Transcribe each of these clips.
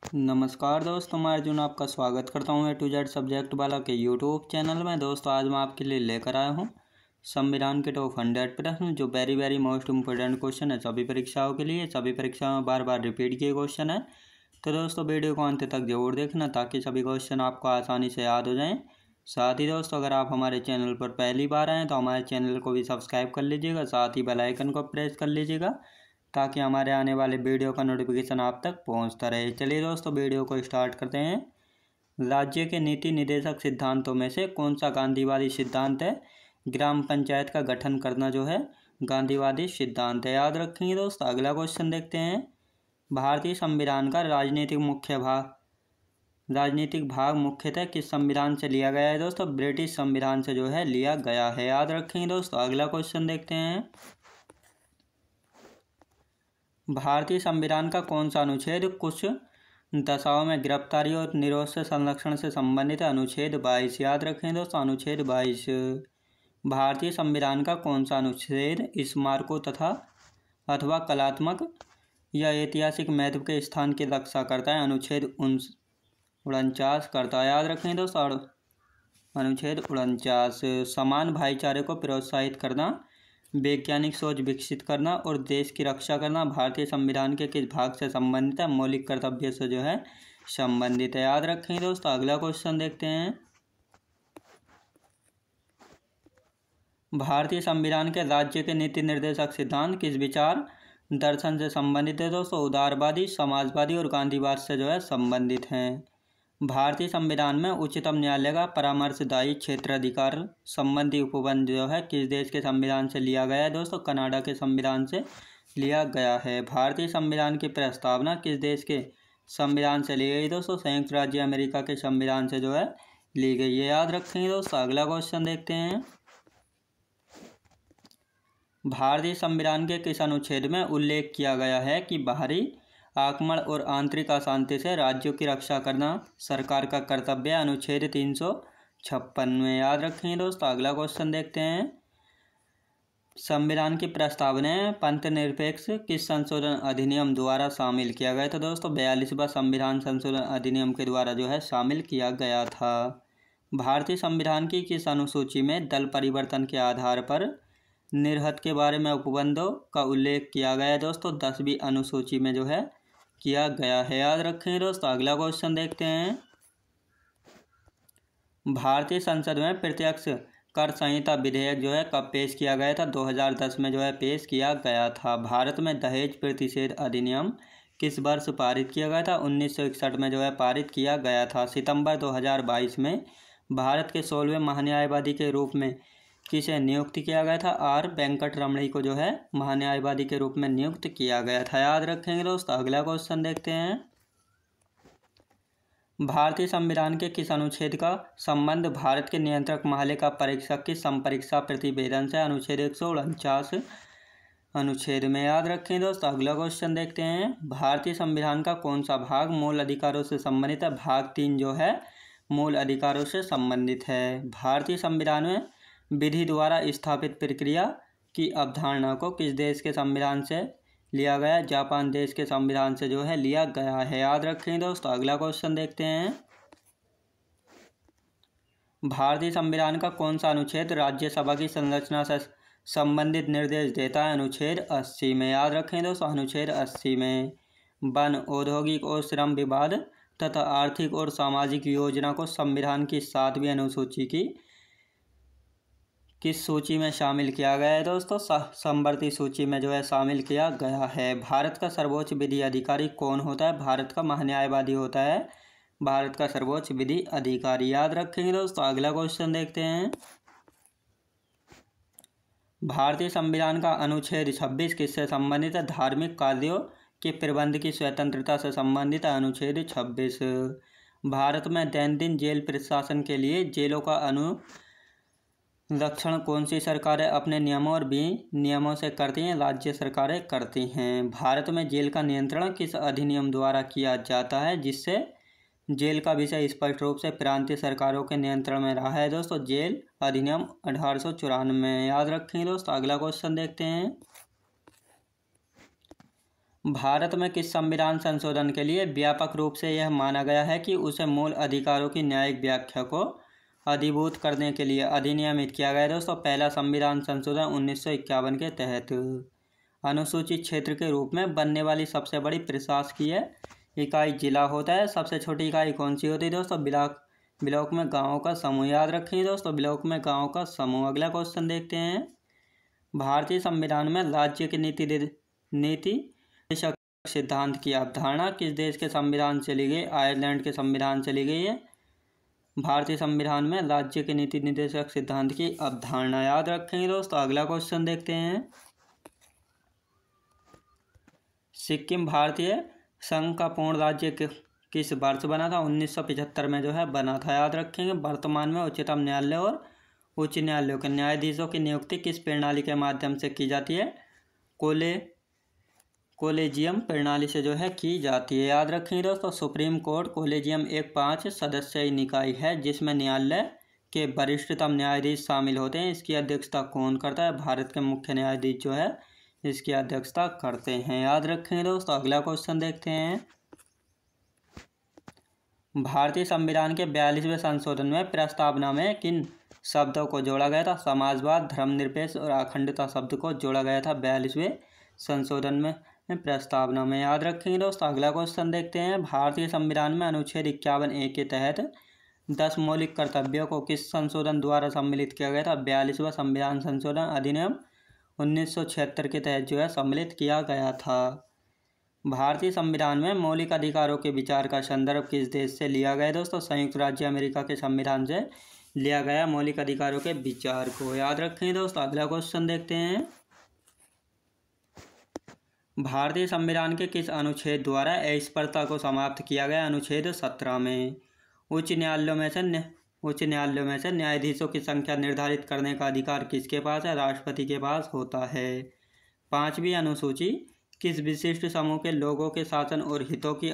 नमस्कार दोस्तों, मैं अर्जुन आपका स्वागत करता हूँ ए टू जेड सब्जेक्ट वाला के यूट्यूब चैनल में। दोस्तों आज मैं आपके लिए लेकर आया हूँ संविधान के टॉप 100 प्रश्न, जो वेरी मोस्ट इम्पोर्टेंट क्वेश्चन है सभी परीक्षाओं के लिए। सभी परीक्षाओं में बार बार रिपीट किए क्वेश्चन है, तो दोस्तों वीडियो को अंत तक जरूर देखना ताकि सभी क्वेश्चन आपको आसानी से याद हो जाएँ। साथ ही दोस्तों, अगर आप हमारे चैनल पर पहली बार आएँ तो हमारे चैनल को भी सब्सक्राइब कर लीजिएगा, साथ ही बेल आइकन को प्रेस कर लीजिएगा ताकि हमारे आने वाले वीडियो का नोटिफिकेशन आप तक पहुंचता रहे। चलिए दोस्तों, वीडियो को स्टार्ट करते हैं। राज्य के नीति निर्देशक सिद्धांतों में से कौन सा गांधीवादी सिद्धांत है? ग्राम पंचायत का गठन करना जो है गांधीवादी सिद्धांत है, याद रखेंगे दोस्तों। अगला क्वेश्चन देखते हैं। भारतीय संविधान का राजनीतिक भाग मुख्यतः किस संविधान से लिया गया है? दोस्तों ब्रिटिश संविधान से जो है लिया गया है, याद रखेंगे दोस्तों। अगला क्वेश्चन देखते हैं। भारतीय संविधान का कौन सा अनुच्छेद कुछ दशाओं में गिरफ्तारी और निरोध से संरक्षण से संबंधित है? अनुच्छेद 22, याद रखें दोस्तों, अनुच्छेद 22। भारतीय संविधान का कौन सा अनुच्छेद स्मारकों अथवा कलात्मक या ऐतिहासिक महत्व के स्थान की रक्षा करता है? अनुच्छेद 49 करता है, याद रखें दोस्तों, अनुच्छेद 49। समान भाईचारे को प्रोत्साहित करना, वैज्ञानिक सोच विकसित करना और देश की रक्षा करना भारतीय संविधान के किस भाग से संबंधित है? मौलिक कर्तव्य से जो है संबंधित है, याद रखें दोस्तों। अगला क्वेश्चन देखते हैं। भारतीय संविधान के राज्य के नीति निर्देशक सिद्धांत किस विचार दर्शन से संबंधित है? दोस्तों उदारवादी, समाजवादी और गांधीवाद से जो है संबंधित हैं। भारतीय संविधान में उच्चतम न्यायालय का परामर्शदायी क्षेत्राधिकार संबंधी उपबंध जो है किस देश के संविधान से लिया गया है? दोस्तों कनाडा के संविधान से लिया गया है। भारतीय संविधान की प्रस्तावना किस देश के संविधान से ली गई? दोस्तों संयुक्त राज्य अमेरिका के संविधान से जो है ली गई है, याद रखेंगे दोस्तों। अगला क्वेश्चन देखते हैं। भारतीय संविधान के किस अनुच्छेद में उल्लेख किया गया है कि बाहरी आक्रमण और आंतरिक अशांति से राज्यों की रक्षा करना सरकार का कर्तव्य है? अनुच्छेद 356 में, याद रखेंगे दोस्तों। अगला क्वेश्चन देखते हैं। संविधान की प्रस्तावना पंथ निरपेक्ष किस संशोधन अधिनियम द्वारा शामिल किया गया था? दोस्तों 42वां संविधान संशोधन अधिनियम के द्वारा जो है शामिल किया गया था। भारतीय संविधान की किस अनुसूची में दल परिवर्तन के आधार पर निर्हत के बारे में उपबंधों का उल्लेख किया गया है? दोस्तों 10वीं अनुसूची में जो है किया गया है, याद रखें दोस्तों। अगला क्वेश्चन देखते हैं। भारतीय संसद में प्रत्यक्ष कर संहिता विधेयक जो है कब पेश किया गया था? 2010 में जो है पेश किया गया था। भारत में दहेज प्रतिषेध अधिनियम किस वर्ष पारित किया गया था? 1961 में जो है पारित किया गया था। सितंबर 2022 में भारत के 16वें महान्यायवादी के रूप में किसे नियुक्त किया गया था? आर वेंकट रमणी को जो है महान्यायवादी के रूप में नियुक्त किया गया था, याद रखेंगे दोस्तों। अगला क्वेश्चन देखते हैं। भारतीय संविधान के किस अनुच्छेद का संबंध भारत के नियंत्रक महालेखा परीक्षक की संपरीक्षा प्रतिवेदन से? अनुच्छेद 149 अनुच्छेद में, याद रखें दोस्तों। अगला क्वेश्चन देखते हैं। भारतीय संविधान का कौन सा भाग मूल अधिकारों से संबंधित है? भाग 3 जो है मूल अधिकारों से संबंधित है। भारतीय संविधान में विधि द्वारा स्थापित प्रक्रिया की अवधारणा को किस देश के संविधान से लिया गया? जापान देश के संविधान से जो है लिया गया है, याद रखें दोस्तों। अगला क्वेश्चन देखते हैं। भारतीय संविधान का कौन सा अनुच्छेद राज्यसभा की संरचना से संबंधित निर्देश देता है? अनुच्छेद 80 में, याद रखें दोस्तों, अनुच्छेद 80 में। वन, औद्योगिक और श्रम विवाद तथा आर्थिक और सामाजिक योजना को संविधान की 7वीं अनुसूची की किस सूची में शामिल किया गया है? दोस्तों समवर्ती सूची में जो है शामिल किया गया है। भारत का सर्वोच्च विधि अधिकारी कौन होता है? भारत का महान्यायवादी होता है भारत का सर्वोच्च विधि अधिकारी, याद रखेंगे दोस्तों। अगला क्वेश्चन देखते हैं। भारतीय संविधान का अनुच्छेद 26 किससे संबंधित है? धार्मिक कार्यों के प्रबंध की स्वतंत्रता से संबंधित है, अनुच्छेद 26। भारत में दैनंदिन जेल प्रशासन के लिए जेलों का रक्षण कौन सी सरकारें अपने नियमों और विनियमों से करती हैं? राज्य सरकारें करती हैं। भारत में जेल का नियंत्रण किस अधिनियम द्वारा किया जाता है जिससे जेल का विषय स्पष्ट रूप से प्रांतीय सरकारों के नियंत्रण में रहा है? दोस्तों जेल अधिनियम 1894 में, याद रखेंगे दोस्तों। अगला क्वेश्चन देखते हैं। भारत में किस संविधान संशोधन के लिए व्यापक रूप से यह माना गया है कि उसे मूल अधिकारों की न्यायिक व्याख्या को अधिभूत करने के लिए अधिनियमित किया गया? दोस्तों, पहला संविधान संशोधन 1951 के तहत। अनुसूचित क्षेत्र के रूप में बनने वाली सबसे बड़ी प्रशासकीय इकाई जिला होता है। सबसे छोटी इकाई कौन सी होती है? दोस्तों, ब्लॉक में गाँवों का समूह। याद रखेंगे दोस्तों, ब्लॉक में गाँवों का समूह। अगला क्वेश्चन देखते हैं। भारतीय संविधान में राज्य की नीति सिद्धांत की अवधारणा किस देश के संविधान से ली गई? आयरलैंड के संविधान से ली गई है। भारतीय संविधान में राज्य के नीति निर्देशक सिद्धांत की अवधारणा। याद रखेंगे दोस्तों। अगला क्वेश्चन देखते हैं। सिक्किम भारतीय संघ का पूर्ण राज्य किस वर्ष बना था? 1975 में जो है बना था। याद रखेंगे। वर्तमान में उच्चतम न्यायालय और उच्च न्यायालयों के न्यायाधीशों की नियुक्ति किस प्रणाली के माध्यम से की जाती है? कोलेजियम प्रणाली से जो है की जाती है। याद रखेंगे दोस्तों। सुप्रीम कोर्ट कोलेजियम एक 5 सदस्यीय निकाय है जिसमें न्यायालय के वरिष्ठतम न्यायाधीश शामिल होते हैं। इसकी अध्यक्षता कौन करता है? भारत के मुख्य न्यायाधीश जो है इसकी अध्यक्षता करते हैं। याद रखेंगे दोस्तों। अगला क्वेश्चन देखते हैं। भारतीय संविधान के 42वें संशोधन में प्रस्तावना में किन शब्दों को जोड़ा गया था? समाजवाद, धर्मनिरपेक्ष और अखंडता शब्द को जोड़ा गया था 42वें संशोधन में प्रस्तावना में। याद रखेंगे दोस्तों। अगला क्वेश्चन देखते हैं। भारतीय संविधान में अनुच्छेद 51A के तहत 10 मौलिक कर्तव्यों को किस संशोधन द्वारा सम्मिलित किया गया था? 42वां संविधान संशोधन अधिनियम 1976 के तहत जो है सम्मिलित किया गया था। भारतीय संविधान में मौलिक अधिकारों के विचार का संदर्भ किस देश से लिया गया? दोस्तों, संयुक्त राज्य अमेरिका के संविधान से लिया गया मौलिक अधिकारों के विचार को। याद रखेंगे दोस्तों। अगला क्वेश्चन देखते हैं। भारतीय संविधान के किस अनुच्छेद द्वारा अस्पृश्यता को समाप्त किया गया? अनुच्छेद 17 में। उच्च न्यायालयों में से न्यायाधीशों की संख्या निर्धारित करने का अधिकार किसके पास है? राष्ट्रपति के पास होता है। 5वीं अनुसूची किस विशिष्ट समूह के लोगों के शासन और हितों की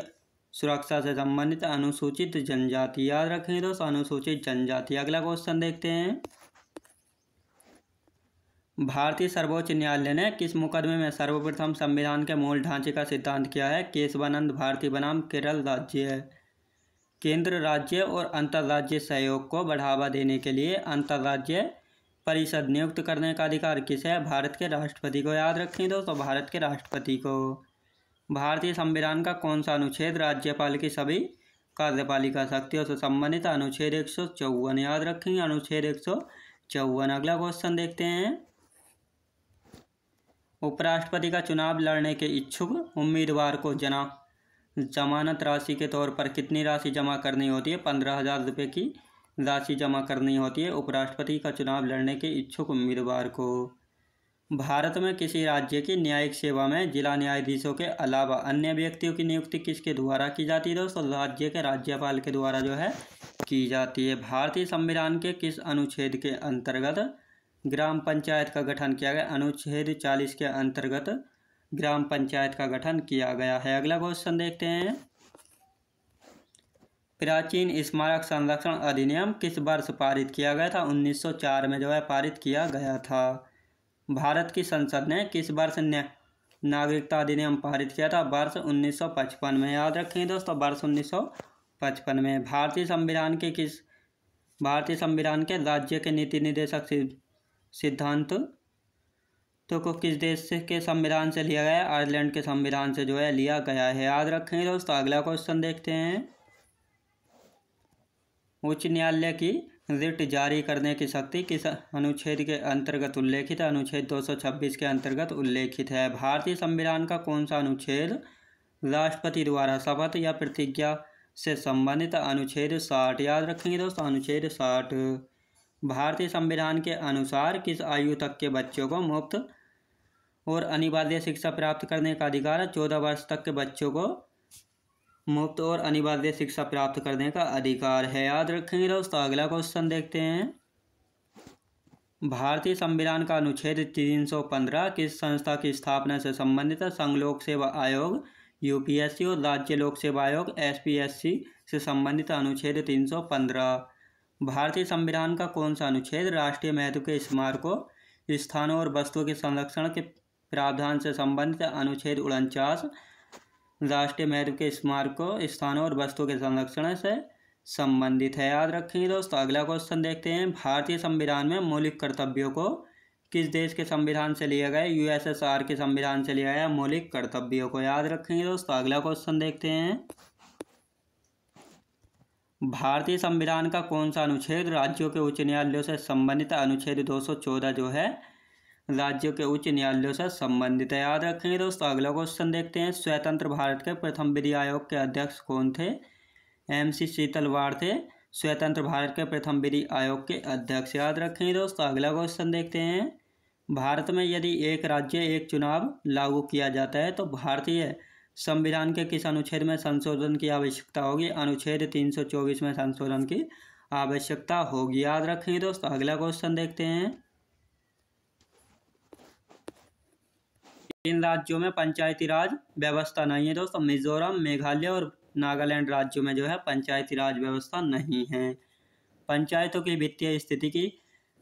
सुरक्षा से संबंधित? अनुसूचित जनजाति। याद रखेंगे दोस्तों। अनुसूचित जनजाति। अगला क्वेश्चन देखते हैं। भारतीय सर्वोच्च न्यायालय ने किस मुकदमे में सर्वप्रथम संविधान के मूल ढांचे का सिद्धांत किया है? केशवानंद भारती बनाम केरल राज्य। केंद्र राज्य और अंतर्राज्यीय सहयोग को बढ़ावा देने के लिए अंतर्राज्यीय परिषद नियुक्त करने का अधिकार किसे है? भारत के राष्ट्रपति को। याद रखें दोस्तों। भारत के राष्ट्रपति को। भारतीय संविधान का कौन सा अनुच्छेद राज्यपाल की सभी कार्यपालिका शक्तियों से संबंधित? अनुच्छेद 154। याद रखेंगे। अनुच्छेद 154। अगला क्वेश्चन देखते हैं। उपराष्ट्रपति का चुनाव लड़ने के इच्छुक उम्मीदवार को जमानत राशि के तौर पर कितनी राशि जमा करनी होती है? 15,000 रुपये की राशि जमा करनी होती है उपराष्ट्रपति का चुनाव लड़ने के इच्छुक उम्मीदवार को। भारत में किसी राज्य की न्यायिक सेवा में जिला न्यायाधीशों के अलावा अन्य व्यक्तियों की नियुक्ति किसके द्वारा की जाती है? दोस्तों, राज्य के राज्यपाल के द्वारा जो है की जाती है। भारतीय संविधान के किस अनुच्छेद के अंतर्गत ग्राम पंचायत का गठन किया गया? अनुच्छेद 40 के अंतर्गत ग्राम पंचायत का गठन किया गया है। अगला क्वेश्चन देखते हैं। प्राचीन स्मारक संरक्षण अधिनियम किस वर्ष पारित किया गया था? 1904 में जो है पारित किया गया था। भारत की संसद ने किस वर्ष नागरिकता अधिनियम पारित किया था? वर्ष 1955 में। याद रखें दोस्तों। वर्ष 1955 में। भारतीय संविधान के राज्य के नीति निर्देशक सिद्धांत को किस देश के संविधान से लिया गया है? आयरलैंड के संविधान से जो है लिया गया है। याद रखेंगे दोस्तों। अगला क्वेश्चन देखते हैं। उच्च न्यायालय की रिट जारी करने की शक्ति किस अनुच्छेद के अंतर्गत उल्लेखित है? अनुच्छेद 226 के अंतर्गत उल्लेखित है। भारतीय संविधान का कौन सा अनुच्छेद राष्ट्रपति द्वारा शपथ या प्रतिज्ञा से संबंधित? अनुच्छेद 60। याद रखेंगे दोस्तों। अनुच्छेद 60। भारतीय संविधान के अनुसार किस आयु तक के बच्चों को मुफ्त और अनिवार्य शिक्षा प्राप्त करने का अधिकार है? 14 वर्ष तक के बच्चों को मुफ्त और अनिवार्य शिक्षा प्राप्त करने का अधिकार है। याद रखेंगे दोस्तों। अगला क्वेश्चन देखते हैं। भारतीय संविधान का अनुच्छेद 315 किस संस्था की स्थापना से संबंधित है? संघ लोक सेवा आयोग यूपीएससी और राज्य लोक सेवा आयोग एसपीएससी से संबंधित अनुच्छेद 315। भारतीय संविधान का कौन सा अनुच्छेद राष्ट्रीय महत्व के स्मारकों, स्थानों और वस्तुओं के संरक्षण के प्रावधान से संबंधित अनुच्छेद 49 राष्ट्रीय महत्व के स्मारकों, स्थानों और वस्तुओं के संरक्षण से संबंधित है। याद रखेंगे दोस्तों। अगला क्वेश्चन देखते हैं, भारतीय संविधान में मौलिक कर्तव्यों को किस देश के संविधान से लिया गया? यूएसएसआर के संविधान से लिया गया मौलिक कर्तव्यों को। याद रखेंगे दोस्तों। अगला क्वेश्चन देखते हैं, भारतीय संविधान का कौन सा अनुच्छेद राज्यों के उच्च न्यायालयों से संबंधित? अनुच्छेद 214 जो है राज्यों के उच्च न्यायालयों से संबंधित है। याद रखेंगे दोस्तों। अगला क्वेश्चन देखते हैं, स्वतंत्र भारत के प्रथम विधि आयोग के अध्यक्ष कौन थे? MC शीतलवाड़ थे स्वतंत्र भारत के प्रथम विधि आयोग के अध्यक्ष। याद रखेंगे दोस्तों। अगला क्वेश्चन देखते हैं, भारत में यदि एक राज्य एक चुनाव लागू किया जाता है तो भारतीय संविधान के किस अनुच्छेद में संशोधन की आवश्यकता होगी? अनुच्छेद 324 में संशोधन की आवश्यकता होगी। याद रखेंगे दोस्तों। अगला क्वेश्चन देखते हैं, इन राज्यों में पंचायती राज व्यवस्था नहीं है दोस्तों। मिजोरम, मेघालय और नागालैंड राज्यों में जो है पंचायती राज व्यवस्था नहीं है। पंचायतों की वित्तीय स्थिति की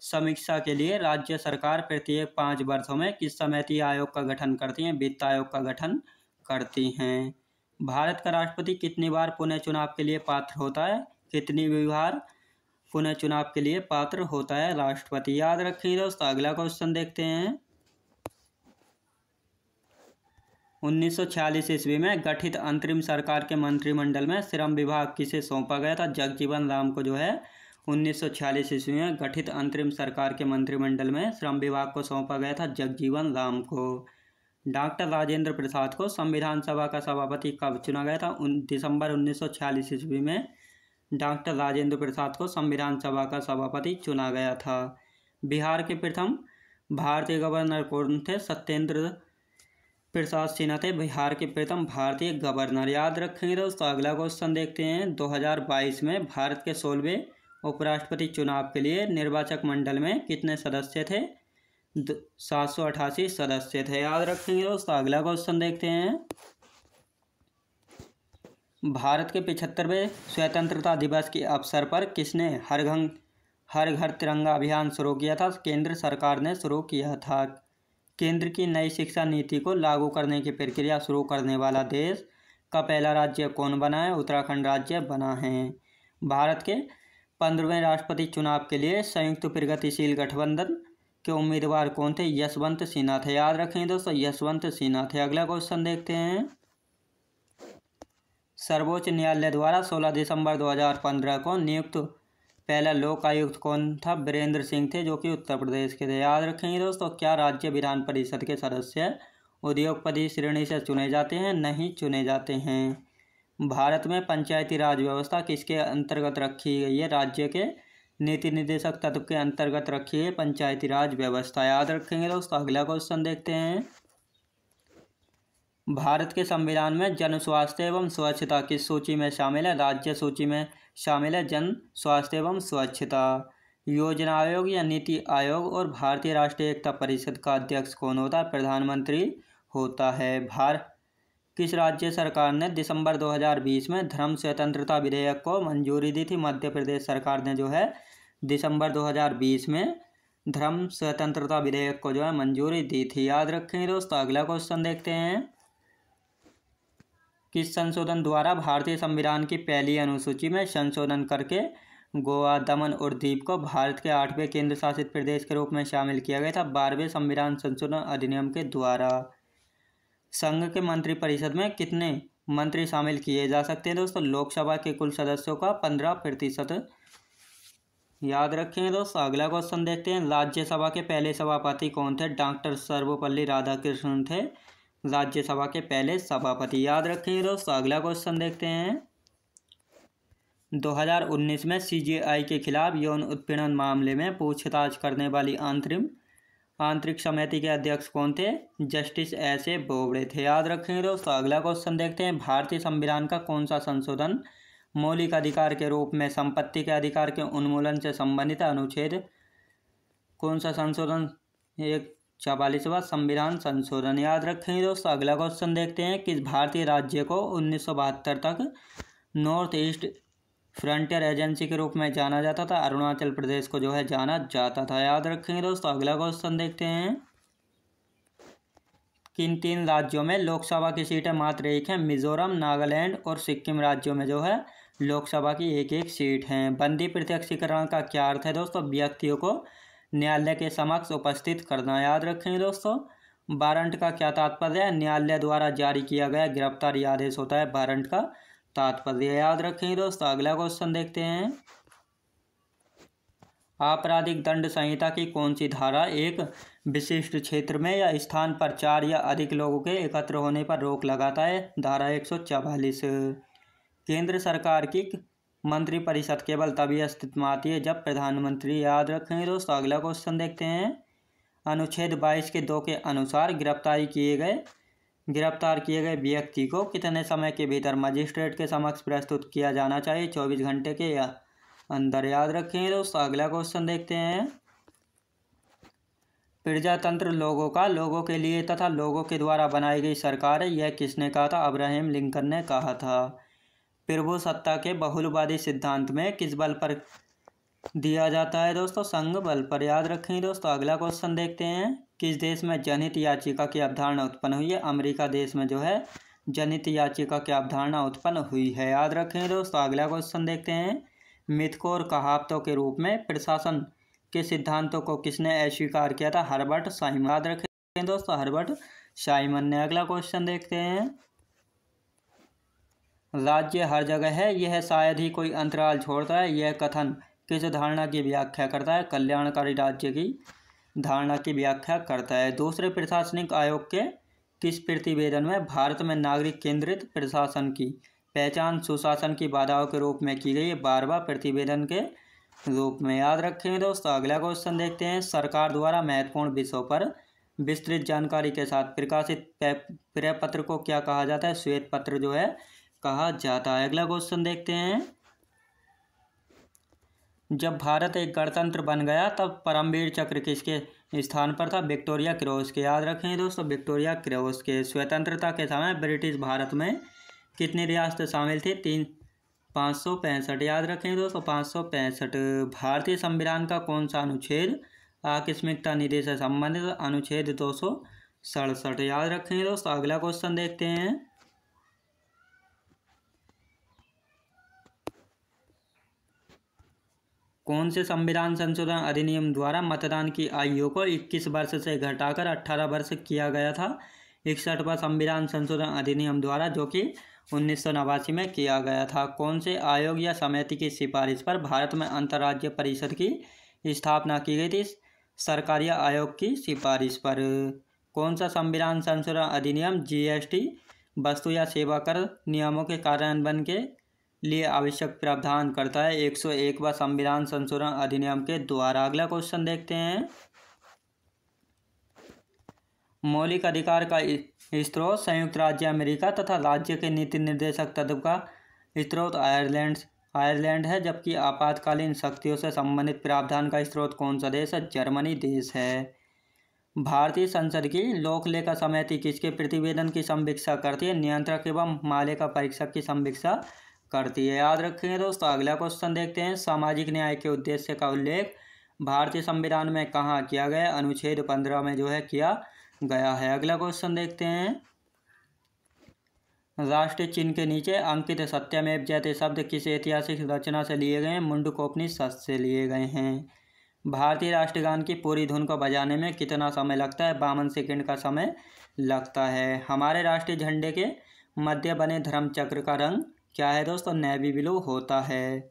समीक्षा के लिए राज्य सरकार प्रत्येक 5 वर्षों में किस समिति आयोग का गठन करती है? वित्त आयोग का गठन करती हैं। भारत का राष्ट्रपति कितनी बार पुनः चुनाव के लिए पात्र होता है? कितनी बार पुनः चुनाव के लिए पात्र होता है राष्ट्रपति? याद रखिए दोस्तों। अगला क्वेश्चन देखते हैं, 1946 ईस्वी में गठित अंतरिम सरकार के मंत्रिमंडल में श्रम विभाग किसे सौंपा गया था? जगजीवन राम को जो है 1946 ईस्वी में गठित अंतरिम सरकार के मंत्रिमंडल में श्रम विभाग को सौंपा गया था जगजीवन राम को। डॉक्टर राजेंद्र प्रसाद को संविधान सभा का सभापति कब चुना गया था? दिसंबर 1946 ईस्वी में डॉक्टर राजेंद्र प्रसाद को संविधान सभा का सभापति चुना गया था। बिहार के प्रथम भारतीय गवर्नर कौन थे? सत्येंद्र प्रसाद सिन्हा थे बिहार के प्रथम भारतीय गवर्नर। याद रखेंगे दोस्तों। अगला क्वेश्चन देखते हैं, 2022 में भारत के 16वें उपराष्ट्रपति चुनाव के लिए निर्वाचक मंडल में कितने सदस्य थे? 788 सदस्य थे। याद रखेंगे दोस्तों। अगला क्वेश्चन देखते हैं, भारत के 75वें स्वतंत्रता दिवस के अवसर पर किसने हर घर तिरंगा अभियान शुरू किया था? केंद्र सरकार ने शुरू किया था। केंद्र की नई शिक्षा नीति को लागू करने की प्रक्रिया शुरू करने वाला देश का पहला राज्य कौन बना है? उत्तराखंड राज्य बना है। भारत के 15वें राष्ट्रपति चुनाव के लिए संयुक्त प्रगतिशील गठबंधन के उम्मीदवार कौन थे? यशवंत सिन्हा थे। याद रखें दोस्तों। यशवंत सिन्हा थे। अगला क्वेश्चन देखते हैं, सर्वोच्च न्यायालय द्वारा 16 दिसंबर 2015 को नियुक्त पहला लोक आयुक्त कौन था? वीरेंद्र सिंह थे जो कि उत्तर प्रदेश के थे। याद रखेंगे दोस्तों। क्या राज्य विधान परिषद के सदस्य उद्योगपति श्रेणी से चुने जाते हैं? नहीं चुने जाते हैं। भारत में पंचायती राज व्यवस्था किसके अंतर्गत रखी गई है? राज्य के नीति निर्देशक तत्व के अंतर्गत रखी है पंचायती राज व्यवस्था। याद रखेंगे दोस्तों। अगला क्वेश्चन देखते हैं, भारत के संविधान में जन स्वास्थ्य एवं स्वच्छता किस सूची में शामिल है? राज्य सूची में शामिल है जन स्वास्थ्य एवं स्वच्छता। योजना आयोग या नीति आयोग और भारतीय राष्ट्रीय एकता परिषद का अध्यक्ष कौन होता है? प्रधानमंत्री होता है। किस राज्य सरकार ने दिसंबर 2020 में धर्म स्वतंत्रता विधेयक को मंजूरी दी थी? मध्य प्रदेश सरकार ने जो है दिसंबर 2020 में धर्म स्वतंत्रता विधेयक को जो है मंजूरी दी थी। याद रखेंगे दोस्तों। अगला क्वेश्चन देखते हैं, किस संशोधन द्वारा भारतीय संविधान की पहली अनुसूची में संशोधन करके गोवा, दमन और दीव को भारत के 8वें केंद्र शासित प्रदेश के रूप में शामिल किया गया था? 12वें संविधान संशोधन अधिनियम के द्वारा। संघ के मंत्रिपरिषद में कितने मंत्री शामिल किए जा सकते हैं दोस्तों? लोकसभा के कुल सदस्यों का 15%। याद रखेंगे दोस्तों। अगला क्वेश्चन देखते हैं, राज्यसभा के पहले सभापति कौन थे? डॉक्टर सर्वपल्ली राधाकृष्णन थे राज्यसभा के पहले सभापति। याद रखेंगे दोस्तों। अगला क्वेश्चन देखते हैं, 2019 में CJI के खिलाफ यौन उत्पीड़न मामले में पूछताछ करने वाली आंतरिक समिति के अध्यक्ष कौन थे? जस्टिस SA बोबड़े थे। याद रखेंगे दोस्तों। अगला क्वेश्चन देखते हैं, भारतीय संविधान का कौन सा संशोधन मौलिक अधिकार के रूप में संपत्ति के अधिकार के उन्मूलन से संबंधित अनुच्छेद कौन सा संशोधन? 44वां संविधान संशोधन। याद रखेंगे दोस्तों। अगला क्वेश्चन देखते हैं, किस भारतीय राज्य को 1972 तक नॉर्थ ईस्ट फ्रंटियर एजेंसी के रूप में जाना जाता था? अरुणाचल प्रदेश को जो है जाना जाता था। याद रखेंगे दोस्तों। अगला क्वेश्चन देखते हैं, किन 3 राज्यों में लोकसभा की सीटें मात्र एक हैं? मिजोरम, नागालैंड और सिक्किम राज्यों में जो है लोकसभा की एक एक सीट हैं। बंदी प्रत्यक्षीकरण का क्या अर्थ है दोस्तों? व्यक्तियों को न्यायालय के समक्ष उपस्थित करना। याद रखेंगे दोस्तों। वारंट का क्या तात्पर्य है? न्यायालय द्वारा जारी किया गया गिरफ्तारी आदेश होता है वारंट का तात्पर्य। याद रखेंगे दोस्तों। अगला क्वेश्चन देखते हैं। आपराधिक दंड संहिता की कौन सी धारा एक विशिष्ट क्षेत्र में या स्थान पर 4 या अधिक लोगों के एकत्र होने पर रोक लगाता है? धारा 144। केंद्र सरकार की मंत्रिपरिषद केवल तभी अस्तित्व में आती है जब प्रधानमंत्री। याद रखेंगे दोस्तों। अगला क्वेश्चन देखते हैं। अनुच्छेद 22 के 2 के अनुसार गिरफ्तार किए गए व्यक्ति को कितने समय के भीतर मजिस्ट्रेट के समक्ष प्रस्तुत किया जाना चाहिए? 24 घंटे के या अंदर। याद रखेंगे दोस्तों। अगला क्वेश्चन देखते हैं। प्रजातंत्र लोगों के लिए तथा लोगों के द्वारा बनाई गई सरकार है, यह किसने कहा था? अब्राहम लिंकन ने कहा था। प्रभुसत्ता के बहुलवादी सिद्धांत में किस बल पर दिया जाता है दोस्तों? संघ बल पर। याद रखेंगे दोस्तों। अगला क्वेश्चन देखते हैं। किस देश में जनहित याचिका की अवधारणा उत्पन्न हुई है? अमेरिका देश में जो है जनहित याचिका की अवधारणा उत्पन्न हुई है। याद रखेंगे दोस्तों। अगला क्वेश्चन देखते हैं। मिथकों और कहावतों के रूप में प्रशासन के सिद्धांतों को किसने अस्वीकार किया था? Herbert Simon. याद रखें दोस्तों। हर्बर्ट साइमन ने। अगला क्वेश्चन देखते हैं। राज्य हर जगह है, यह शायद ही कोई अंतराल छोड़ता है, यह कथन किस धारणा की व्याख्या करता है? कल्याणकारी राज्य की धारणा की व्याख्या करता है। दूसरे प्रशासनिक आयोग के किस प्रतिवेदन में भारत में नागरिक केंद्रित प्रशासन की पहचान सुशासन की बाधाओं के रूप में की गई है? 12वां प्रतिवेदन के रूप में। याद रखेंगे दोस्तों। अगला क्वेश्चन देखते हैं। सरकार द्वारा महत्वपूर्ण विषयों पर विस्तृत जानकारी के साथ प्रकाशित प्रपत्र को क्या कहा जाता है? श्वेत पत्र जो है कहा जाता है। अगला क्वेश्चन देखते हैं। जब भारत एक गणतंत्र बन गया तब परमवीर चक्र किसके स्थान पर था? विक्टोरिया क्रॉस के। याद रखेंगे दोस्तों। विक्टोरिया क्रॉस के। स्वतंत्रता के समय ब्रिटिश भारत में कितनी रियासतें शामिल थी? 565। याद रखेंगे दोस्तों। 565। भारतीय संविधान का कौन सा अनुच्छेद आकस्मिकता निधि से संबंधित? अनुच्छेद 267। याद रखेंगे दोस्तों। अगला क्वेश्चन देखते हैं। कौन से संविधान संशोधन अधिनियम द्वारा मतदान की आयु को 21 वर्ष से घटाकर 18 वर्ष किया गया था? 61वां संविधान संशोधन अधिनियम द्वारा, जो कि 1989 में किया गया था। कौन से आयोग या समिति की सिफारिश पर भारत में अंतर्राज्यीय परिषद की स्थापना की गई थी? सरकारी आयोग की सिफारिश पर। कौन सा संविधान संशोधन अधिनियम जीएसटी वस्तु या सेवा कर नियमों के कार्यान्वयन के लिए आवश्यक प्रावधान करता है? 101वां संविधान संशोधन अधिनियम के द्वारा। अगला क्वेश्चन देखते हैं। मौलिक अधिकार का स्रोत संयुक्त राज्य अमेरिका तथा राज्य के नीति निर्देशक तत्व का स्रोत आयरलैंड है, जबकि आपातकालीन शक्तियों से संबंधित प्रावधान का स्रोत कौन सा देश है? जर्मनी देश है। भारतीय संसद की लोकलेखा समिति किसके प्रतिवेदन की समीक्षा करती है? नियंत्रक एवं मालिका परीक्षक की समीक्षा करती है। याद रखेंगे दोस्तों। अगला क्वेश्चन देखते हैं। सामाजिक न्याय के उद्देश्य का उल्लेख भारतीय संविधान में कहाँ किया गया? अनुच्छेद 15 में जो है किया गया है। अगला क्वेश्चन देखते हैं। राष्ट्रीय चिन्ह के नीचे अंकित सत्यमेव जयते शब्द किस ऐतिहासिक रचना से लिए गए हैं? मुंडकोपनिषद से लिए गए हैं। भारतीय राष्ट्रगान की पूरी धुन को बजाने में कितना समय लगता है? 52 सेकंड का समय लगता है। हमारे राष्ट्रीय झंडे के मध्य बने धर्म चक्र का रंग क्या है दोस्तों? नेवी ब्लू होता है।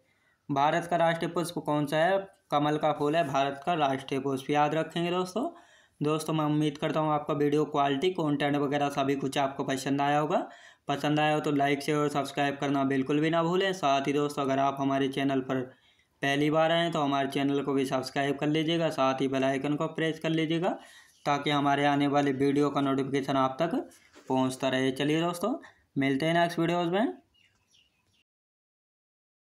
भारत का राष्ट्रीय पुष्प कौन सा है? कमल का फूल है भारत का राष्ट्रीय पुष्प। याद रखेंगे दोस्तों मैं उम्मीद करता हूँ आपका वीडियो क्वालिटी कंटेंट वगैरह सभी कुछ आपको पसंद आया होगा। पसंद आया हो तो लाइक शेयर और सब्सक्राइब करना बिल्कुल भी ना भूलें। साथ ही दोस्तों अगर आप हमारे चैनल पर पहली बार आए तो हमारे चैनल को भी सब्सक्राइब कर लीजिएगा, साथ ही बेल आइकन को प्रेस कर लीजिएगा ताकि हमारे आने वाले वीडियो का नोटिफिकेशन आप तक पहुँचता रहे। चलिए दोस्तों मिलते हैं नेक्स्ट वीडियोज़ में।